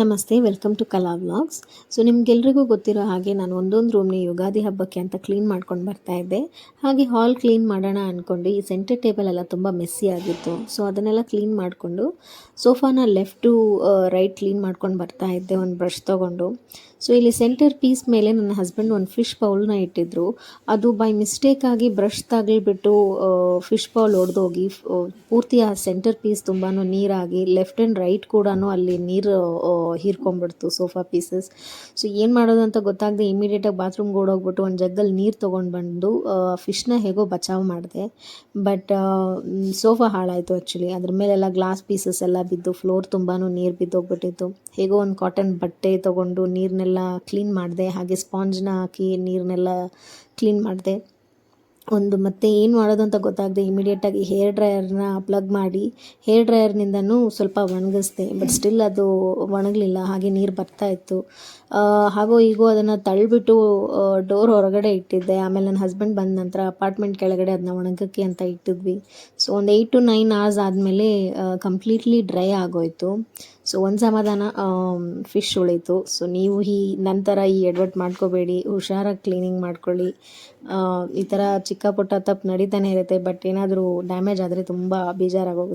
ನಮಸ್ತೆ, welcome to ಕಲಾ vlogs. So ನಿಮ್ಗೆಲ್ರಿಗೂ ಗೊತ್ತಿರೋ ಹಾಗೆ ನಾನು ಒಂದೊಂದು ರೂಮ್ನಿ ಯುಗಾದಿ ಹಬ್ಬಕ್ಕೆ ಅಂತ ಕ್ಲೀನ್ ಮಾಡ್ಕೊಂಡು ಬರ್ತಾ ಇದ್ದೆ. ಹಾಗೆ ಹಾಲ್ ಕ್ಲೀನ್ ಮಾಡೋಣ ಅಂದ್ಕೊಂಡು ಈ ಸೆಂಟರ್ ಟೇಬಲ್ ಎಲ್ಲ ತುಂಬ ಮೆಸ್ಸಿ ಆಗಿತ್ತು. ಸೊ ಅದನ್ನೆಲ್ಲ ಕ್ಲೀನ್ ಮಾಡಿಕೊಂಡು ಸೋಫಾನ ಲೆಫ್ಟ್ ಟು ರೈಟ್ ಕ್ಲೀನ್ ಮಾಡ್ಕೊಂಡು ಬರ್ತಾ ಇದ್ದೆ ಒಂದು ಬ್ರಷ್ ತೊಗೊಂಡು. ಸೊ ಇಲ್ಲಿ ಸೆಂಟರ್ ಪೀಸ್ ಮೇಲೆ ನನ್ನ ಹಸ್ಬೆಂಡ್ ಒಂದು ಫಿಶ್ ಬೌಲ್ನ ಇಟ್ಟಿದ್ರು. ಅದು ಬೈ ಮಿಸ್ಟೇಕಾಗಿ ಬ್ರಷ್ ತಗಲಿಬಿಟ್ಟು ಫಿಶ್ ಬೌಲ್ ಒಡೆದೋಗಿ ಪೂರ್ತಿ ಆ ಸೆಂಟರ್ ಪೀಸ್ ತುಂಬಾ ನೀರಾಗಿ ಲೆಫ್ಟ್ ಆ್ಯಂಡ್ ರೈಟ್ ಕೂಡ ಅಲ್ಲಿ ನೀರು ಹೀರ್ಕೊಂಡ್ಬಿಡ್ತು ಸೋಫಾ ಪೀಸಸ್. ಸೊ ಏನು ಮಾಡೋದು ಅಂತ ಗೊತ್ತಾಗದೆ ಇಮಿಡಿಯೇಟಾಗಿ ಬಾತ್ರೂಮ್ಗೆ ಓಡೋಗ್ಬಿಟ್ಟು ಒಂದು ಜಗ್ಗಲ್ಲಿ ನೀರು ತೊಗೊಂಡು ಬಂದು ಫಿಶ್ನ ಹೇಗೋ ಬಚಾವ್ ಮಾಡಿದೆ. ಬಟ್ ಸೋಫಾ ಹಾಳಾಯಿತು ಆ್ಯಕ್ಚುಲಿ. ಅದ್ರ ಮೇಲೆಲ್ಲ ಗ್ಲಾಸ್ ಪೀಸಸ್ ಎಲ್ಲ ಬಿದ್ದು ಫ್ಲೋರ್ ತುಂಬಾ ನೀರು ಬಿದ್ದೋಗ್ಬಿಟ್ಟಿತ್ತು. ಹೇಗೋ ಒಂದು ಕಾಟನ್ ಬಟ್ಟೆ ತೊಗೊಂಡು ನೀರನ್ನೆಲ್ಲ ಕ್ಲೀನ್ ಮಾಡಿದೆ. ಹಾಗೆ ಸ್ಪಾಂಜ್ನ ಹಾಕಿ ನೀರನ್ನೆಲ್ಲ ಕ್ಲೀನ್ ಮಾಡಿದೆ. ಮತ್ತೆ ಏನು ಮಾಡೋದು ಅಂತ ಗೊತ್ತಾಗದೆ ಇಮಿಡಿಯೇಟಾಗಿ ಹೇರ್ ಡ್ರೈಯರ್ನ ಪ್ಲಗ್ ಮಾಡಿ ಹೇರ್ ಡ್ರೈಯರ್ನಿಂದನೂ ಸ್ವಲ್ಪ ಒಣಗಿಸ್ದೆ. ಬಟ್ ಸ್ಟಿಲ್ ಅದು ಒಣಗಲಿಲ್ಲ, ಹಾಗೆ ನೀರು ಬರ್ತಾಯಿತ್ತು. ಹಾಗೋ ಹೀಗೋ ಅದನ್ನು ತಳ್ಳಿಬಿಟ್ಟು ಡೋರ್ ಹೊರಗಡೆ ಇಟ್ಟಿದ್ದೆ. ಆಮೇಲೆ ನನ್ನ ಹಸ್ಬೆಂಡ್ ಬಂದ ನಂತರ ಅಪಾರ್ಟ್ಮೆಂಟ್ ಕೆಳಗಡೆ ಅದನ್ನ ಒಣಗಕ್ಕೆ ಅಂತ ಇಟ್ಟಿದ್ವಿ. ಸೊ ಒಂದು 8 to 9 hours ಆದಮೇಲೆ ಕಂಪ್ಲೀಟ್ಲಿ ಡ್ರೈ ಆಗೋಯಿತು. ಸೊ ಒಂದು ಸಮಾಧಾನ, ಫಿಶ್ ಉಳೀತು. ಸೊ ನೀವು ನಂತರ ಈ ಎಡವಟ್ಟು ಮಾಡ್ಕೋಬೇಡಿ, ಹುಷಾರಾಗಿ ಕ್ಲೀನಿಂಗ್ ಮಾಡ್ಕೊಳ್ಳಿ. ಈ ಥರ ಚಿಕ್ಕ ಪುಟ್ಟ ತಪ್ಪು ನಡೀತಾನೆ ಇರುತ್ತೆ. ಬಟ್ ಏನಾದರೂ ಡ್ಯಾಮೇಜ್ ಆದರೆ ತುಂಬ ಬೇಜಾರಾಗೋಗುತ್ತೆ.